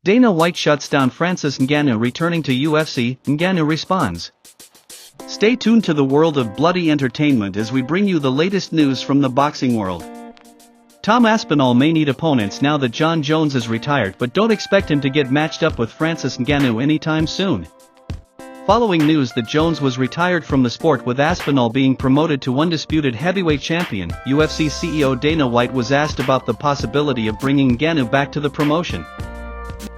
Dana White shuts down Francis Ngannou returning to UFC, Ngannou responds. Stay tuned to the world of bloody entertainment as we bring you the latest news from the boxing world. Tom Aspinall may need opponents now that Jon Jones is retired, but don't expect him to get matched up with Francis Ngannou anytime soon. Following news that Jones was retired from the sport with Aspinall being promoted to undisputed heavyweight champion, UFC CEO Dana White was asked about the possibility of bringing Ngannou back to the promotion.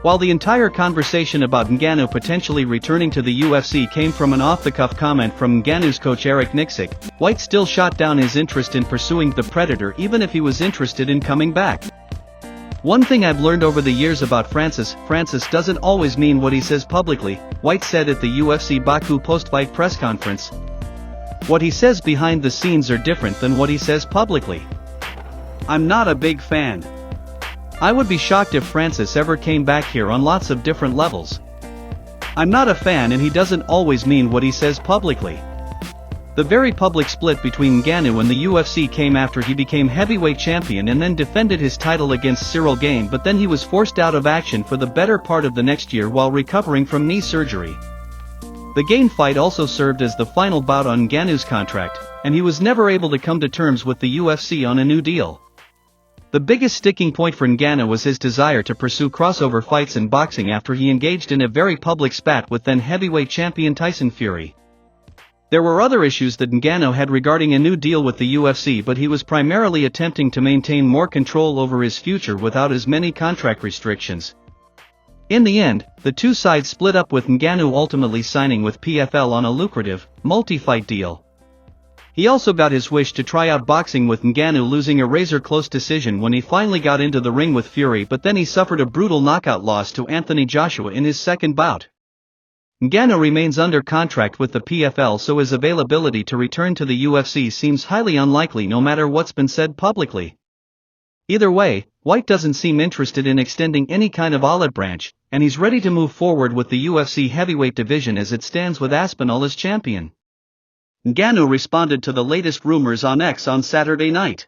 While the entire conversation about Ngannou potentially returning to the UFC came from an off-the-cuff comment from Ngannou's coach Eric Nicksick, White still shot down his interest in pursuing the Predator even if he was interested in coming back. One thing I've learned over the years about Francis doesn't always mean what he says publicly, White said at the UFC Baku post-fight press conference. What he says behind the scenes are different than what he says publicly. I'm not a big fan. I would be shocked if Francis ever came back here on lots of different levels. I'm not a fan, and he doesn't always mean what he says publicly. The very public split between Ngannou and the UFC came after he became heavyweight champion and then defended his title against Cyril Gane, but then he was forced out of action for the better part of the next year while recovering from knee surgery. The Gane fight also served as the final bout on Ngannou's contract, and he was never able to come to terms with the UFC on a new deal. The biggest sticking point for Ngannou was his desire to pursue crossover fights in boxing after he engaged in a very public spat with then heavyweight champion Tyson Fury. There were other issues that Ngannou had regarding a new deal with the UFC, but he was primarily attempting to maintain more control over his future without as many contract restrictions. In the end, the two sides split up, with Ngannou ultimately signing with PFL on a lucrative, multi-fight deal. He also got his wish to try out boxing, with Ngannou losing a razor-close decision when he finally got into the ring with Fury, but then he suffered a brutal knockout loss to Anthony Joshua in his second bout. Ngannou remains under contract with the PFL, so his availability to return to the UFC seems highly unlikely no matter what's been said publicly. Either way, White doesn't seem interested in extending any kind of olive branch, and he's ready to move forward with the UFC heavyweight division as it stands with Aspinall as champion. Ngannou responded to the latest rumors on X on Saturday night.